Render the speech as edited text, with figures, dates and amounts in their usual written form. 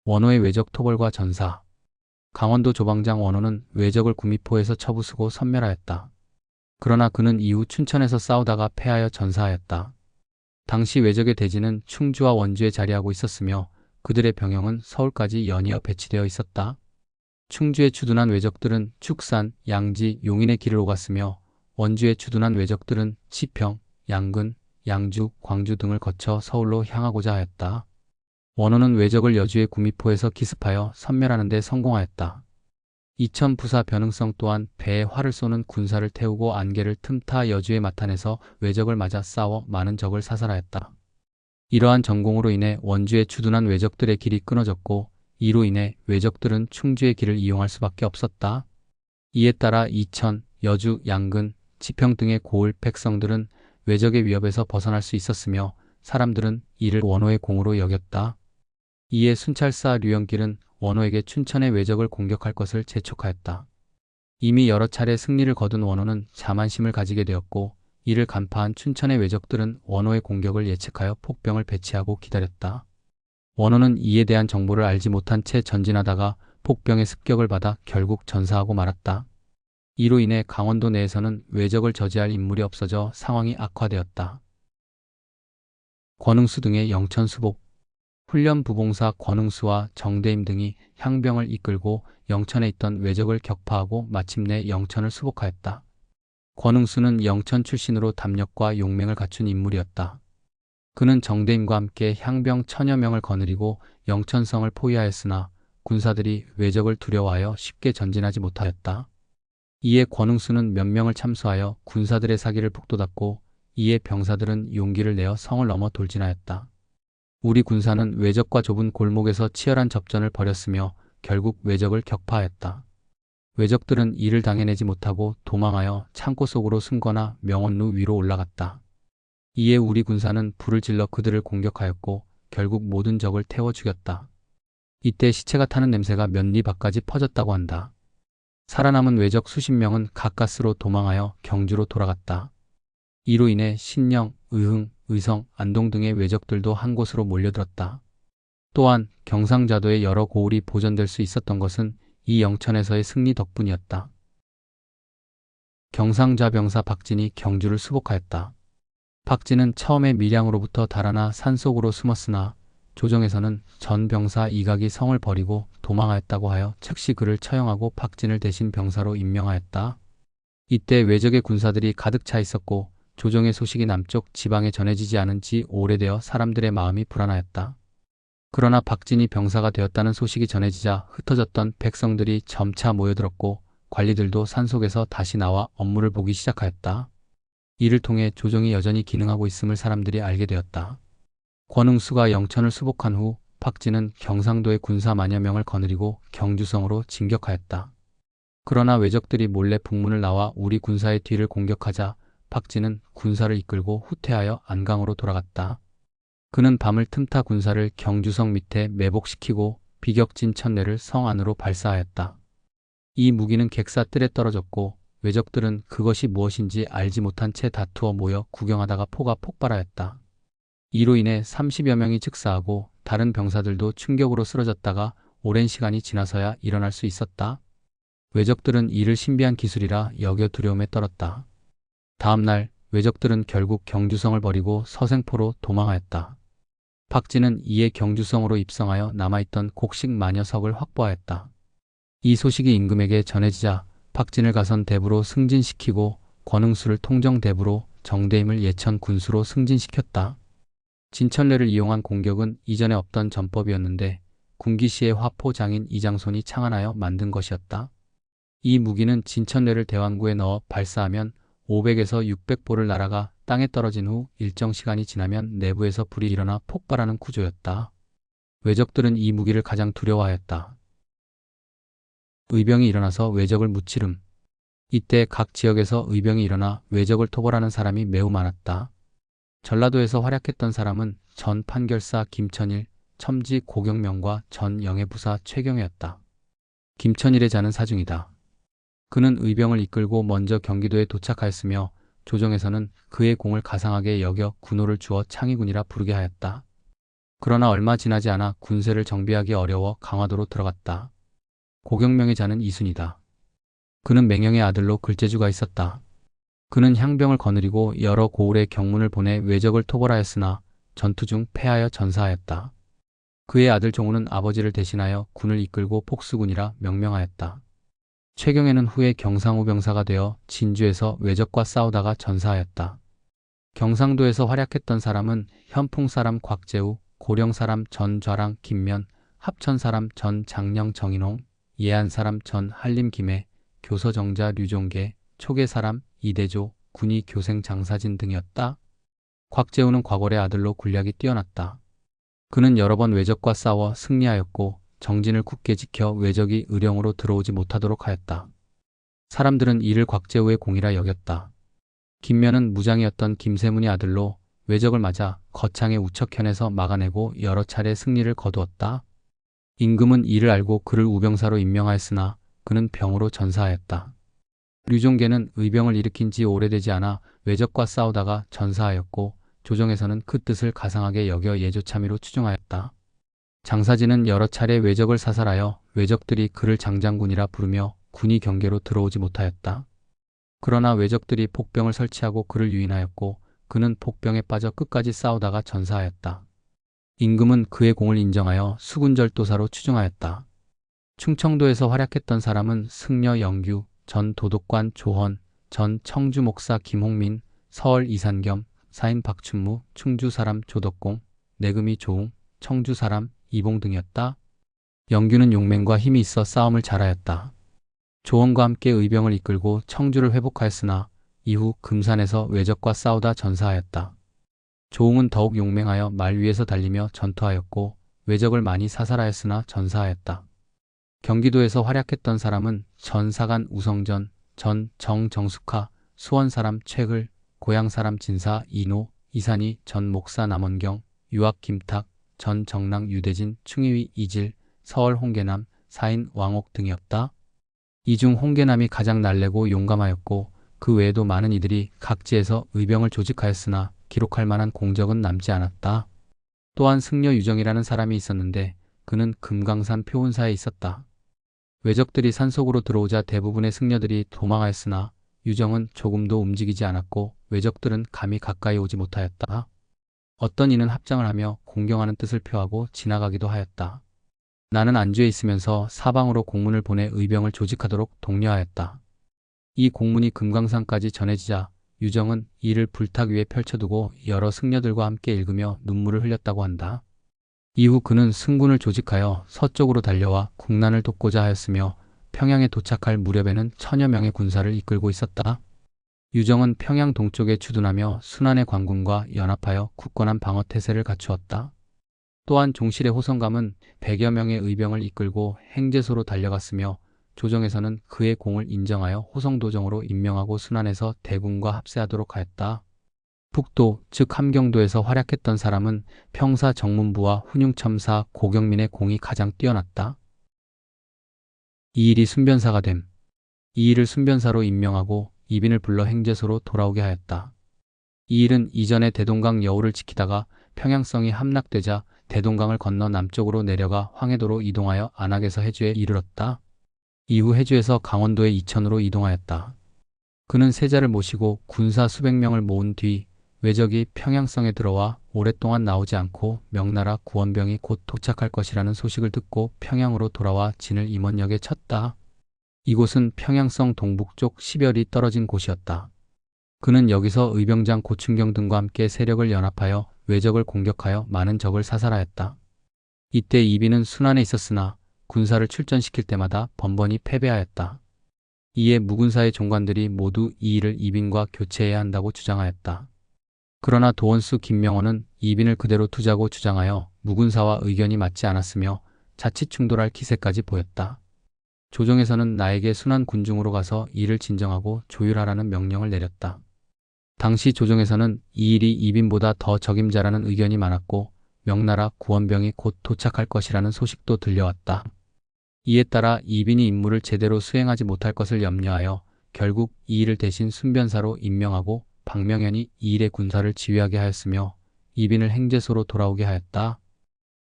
원호의 외적 토벌과 전사. 강원도 조방장 원호는 외적을 구미포에서 쳐부수고 섬멸하였다. 그러나 그는 이후 춘천에서 싸우다가 패하여 전사하였다. 당시 외적의 대지는 충주와 원주에 자리하고 있었으며 그들의 병영은 서울까지 연이어 배치되어 있었다. 충주에 주둔한 외적들은 축산, 양지, 용인의 길을 오갔으며 원주에 주둔한 외적들은 치평, 양근, 양주, 광주 등을 거쳐 서울로 향하고자 하였다. 원호는 외적을 여주의 구미포에서 기습하여 섬멸하는 데 성공하였다. 이천 부사 변흥성 또한 배에 활을 쏘는 군사를 태우고 안개를 틈타 여주의 마탄에서 외적을 맞아 싸워 많은 적을 사살하였다. 이러한 전공으로 인해 원주에 주둔한 외적들의 길이 끊어졌고 이로 인해 외적들은 충주의 길을 이용할 수밖에 없었다. 이에 따라 이천, 여주, 양근, 치평 등의 고을 백성들은 외적의 위협에서 벗어날 수 있었으며 사람들은 이를 원호의 공으로 여겼다. 이에 순찰사 류영길은 원호에게 춘천의 외적을 공격할 것을 재촉하였다. 이미 여러 차례 승리를 거둔 원호는 자만심을 가지게 되었고 이를 간파한 춘천의 외적들은 원호의 공격을 예측하여 폭병을 배치하고 기다렸다. 원호는 이에 대한 정보를 알지 못한 채 전진하다가 폭병의 습격을 받아 결국 전사하고 말았다. 이로 인해 강원도 내에서는 외적을 저지할 인물이 없어져 상황이 악화되었다. 권응수 등의 영천수복. 훈련부봉사 권응수와 정대임 등이 향병을 이끌고 영천에 있던 외적을 격파하고 마침내 영천을 수복하였다. 권응수는 영천 출신으로 담력과 용맹을 갖춘 인물이었다. 그는 정대임과 함께 향병 1000여 명을 거느리고 영천성을 포위하였으나 군사들이 외적을 두려워하여 쉽게 전진하지 못하였다. 이에 권응수는 몇 명을 참수하여 군사들의 사기를 북돋았고 이에 병사들은 용기를 내어 성을 넘어 돌진하였다. 우리 군사는 외적과 좁은 골목에서 치열한 접전을 벌였으며 결국 외적을 격파하였다. 외적들은 이를 당해내지 못하고 도망하여 창고 속으로 숨거나 명원루 위로 올라갔다. 이에 우리 군사는 불을 질러 그들을 공격하였고 결국 모든 적을 태워 죽였다. 이때 시체가 타는 냄새가 몇 리 밖까지 퍼졌다고 한다. 살아남은 외적 수십 명은 가까스로 도망하여 경주로 돌아갔다. 이로 인해 신령, 의흥, 의성, 안동 등의 외적들도 한 곳으로 몰려들었다. 또한 경상자도의 여러 고을이 보존될 수 있었던 것은 이 영천에서의 승리 덕분이었다. 경상자 병사 박진이 경주를 수복하였다. 박진은 처음에 밀양으로부터 달아나 산속으로 숨었으나 조정에서는 전 병사 이각이 성을 버리고 도망하였다고 하여 즉시 그를 처형하고 박진을 대신 병사로 임명하였다. 이때 외적의 군사들이 가득 차 있었고 조정의 소식이 남쪽 지방에 전해지지 않은 지 오래되어 사람들의 마음이 불안하였다. 그러나 박진이 병사가 되었다는 소식이 전해지자 흩어졌던 백성들이 점차 모여들었고 관리들도 산속에서 다시 나와 업무를 보기 시작하였다. 이를 통해 조정이 여전히 기능하고 있음을 사람들이 알게 되었다. 권응수가 영천을 수복한 후 박진은 경상도의 군사 만여 명을 거느리고 경주성으로 진격하였다. 그러나 외적들이 몰래 북문을 나와 우리 군사의 뒤를 공격하자 박진은 군사를 이끌고 후퇴하여 안강으로 돌아갔다. 그는 밤을 틈타 군사를 경주성 밑에 매복시키고 비격진 천내를 성 안으로 발사하였다. 이 무기는 객사 뜰에 떨어졌고 외적들은 그것이 무엇인지 알지 못한 채 다투어 모여 구경하다가 포가 폭발하였다. 이로 인해 30여 명이 즉사하고 다른 병사들도 충격으로 쓰러졌다가 오랜 시간이 지나서야 일어날 수 있었다. 외적들은 이를 신비한 기술이라 여겨 두려움에 떨었다. 다음 날 외적들은 결국 경주성을 버리고 서생포로 도망하였다. 박진은 이에 경주성으로 입성하여 남아있던 곡식 만여 석을 확보하였다. 이 소식이 임금에게 전해지자 박진을 가선 대부로 승진시키고 권응수를 통정대부로 정대임을 예천 군수로 승진시켰다. 진천례를 이용한 공격은 이전에 없던 전법이었는데 군기시의 화포 장인 이장손이 창안하여 만든 것이었다. 이 무기는 진천례를 대왕구에 넣어 발사하면 500에서 600보를 날아가 땅에 떨어진 후 일정 시간이 지나면 내부에서 불이 일어나 폭발하는 구조였다. 외적들은 이 무기를 가장 두려워하였다. 의병이 일어나서 외적을 무찌름. 이때 각 지역에서 의병이 일어나 외적을 토벌하는 사람이 매우 많았다. 전라도에서 활약했던 사람은 전 판결사 김천일, 첨지 고경명과 전 영해부사 최경혜였다. 김천일의 자는 사중이다. 그는 의병을 이끌고 먼저 경기도에 도착하였으며 조정에서는 그의 공을 가상하게 여겨 군호를 주어 창의군이라 부르게 하였다. 그러나 얼마 지나지 않아 군세를 정비하기 어려워 강화도로 들어갔다. 고경명의 자는 이순이다. 그는 맹형의 아들로 글재주가 있었다. 그는 향병을 거느리고 여러 고을에 경문을 보내 왜적을 토벌하였으나 전투 중 패하여 전사하였다. 그의 아들 종우는 아버지를 대신하여 군을 이끌고 폭수군이라 명명하였다. 최경에는 후에 경상우 병사가 되어 진주에서 왜적과 싸우다가 전사하였다. 경상도에서 활약했던 사람은 현풍 사람 곽재우, 고령 사람 전좌랑 김면, 합천 사람 전장령 정인홍, 예안 사람 전한림 김해, 교서정자 류종계, 초계 사람 이대조, 군이 교생 장사진 등이었다. 곽재우는 곽월의 아들로 군략이 뛰어났다. 그는 여러 번 왜적과 싸워 승리하였고 정진을 굳게 지켜 왜적이 의령으로 들어오지 못하도록 하였다. 사람들은 이를 곽재우의 공이라 여겼다. 김면은 무장이었던 김세문의 아들로 왜적을 맞아 거창의 우척현에서 막아내고 여러 차례 승리를 거두었다. 임금은 이를 알고 그를 우병사로 임명하였으나 그는 병으로 전사하였다. 류종계는 의병을 일으킨 지 오래되지 않아 왜적과 싸우다가 전사하였고 조정에서는 그 뜻을 가상하게 여겨 예조참의로 추정하였다. 장사진은 여러 차례 왜적을 사살하여 왜적들이 그를 장장군이라 부르며 군이 경계로 들어오지 못하였다. 그러나 왜적들이 폭병을 설치하고 그를 유인하였고 그는 폭병에 빠져 끝까지 싸우다가 전사하였다. 임금은 그의 공을 인정하여 수군절도사로 추증하였다. 충청도에서 활약했던 사람은 승려 영규, 전 도독관 조헌, 전 청주 목사 김홍민, 서울 이산겸, 사인 박춘무, 충주 사람 조덕공, 내금이 조웅, 청주 사람 이봉 등이었다. 영규는 용맹과 힘이 있어 싸움을 잘하였다. 조헌과 함께 의병을 이끌고 청주를 회복하였으나 이후 금산에서 왜적과 싸우다 전사하였다. 조웅은 더욱 용맹하여 말 위에서 달리며 전투하였고 왜적을 많이 사살하였으나 전사하였다. 경기도에서 활약했던 사람은 전 사간 우성전, 전 정정숙하, 수원 사람 최글, 고양 사람 진사 이노, 이산이 전 목사 남원경, 유학 김탁, 전 정랑 유대진, 충의위 이질, 서울 홍계남, 사인 왕옥 등이었다. 이 중 홍계남이 가장 날래고 용감하였고 그 외에도 많은 이들이 각지에서 의병을 조직하였으나 기록할 만한 공적은 남지 않았다. 또한 승려 유정이라는 사람이 있었는데 그는 금강산 표운사에 있었다. 왜적들이 산속으로 들어오자 대부분의 승려들이 도망하였으나 유정은 조금도 움직이지 않았고 왜적들은 감히 가까이 오지 못하였다. 어떤 이는 합장을 하며 공경하는 뜻을 표하고 지나가기도 하였다. 나는 안주에 있으면서 사방으로 공문을 보내 의병을 조직하도록 독려하였다. 이 공문이 금강산까지 전해지자 유정은 이를 불탁 위에 펼쳐두고 여러 승려들과 함께 읽으며 눈물을 흘렸다고 한다. 이후 그는 승군을 조직하여 서쪽으로 달려와 국난을 돕고자 하였으며 평양에 도착할 무렵에는 1000여 명의 군사를 이끌고 있었다. 유정은 평양 동쪽에 주둔하며 순안의 관군과 연합하여 굳건한 방어 태세를 갖추었다. 또한 종실의 호성감은 100여 명의 의병을 이끌고 행제소로 달려갔으며 조정에서는 그의 공을 인정하여 호성도정으로 임명하고 순안에서 대군과 합세하도록 하였다. 북도, 즉 함경도에서 활약했던 사람은 평사 정문부와 훈융첨사 고경민의 공이 가장 뛰어났다. 이일이 순변사가 됨. 이일을 순변사로 임명하고 이빈을 불러 행제소로 돌아오게 하였다. 이일은 이전에 대동강 여우를 지키다가 평양성이 함락되자 대동강을 건너 남쪽으로 내려가 황해도로 이동하여 안악에서 해주에 이르렀다. 이후 해주에서 강원도의 이천으로 이동하였다. 그는 세자를 모시고 군사 수백 명을 모은 뒤 왜적이 평양성에 들어와 오랫동안 나오지 않고 명나라 구원병이 곧 도착할 것이라는 소식을 듣고 평양으로 돌아와 진을 임원역에 쳤다. 이곳은 평양성 동북쪽 10여리 떨어진 곳이었다. 그는 여기서 의병장 고춘경 등과 함께 세력을 연합하여 왜적을 공격하여 많은 적을 사살하였다. 이때 이빈은 순안에 있었으나 군사를 출전시킬 때마다 번번이 패배하였다. 이에 무군사의 종관들이 모두 이 일을 이빈과 교체해야 한다고 주장하였다. 그러나 도원수 김명원은 이빈을 그대로 두자고 주장하여 무군사와 의견이 맞지 않았으며 자칫 충돌할 기세까지 보였다. 조정에서는 나에게 순안 군중으로 가서 이를 진정하고 조율하라는 명령을 내렸다. 당시 조정에서는 이 일이 이빈보다 더 적임자라는 의견이 많았고 명나라 구원병이 곧 도착할 것이라는 소식도 들려왔다. 이에 따라 이빈이 임무를 제대로 수행하지 못할 것을 염려하여 결국 이 일을 대신 순변사로 임명하고 박명현이 이 일의 군사를 지휘하게 하였으며 이빈을 행제소로 돌아오게 하였다.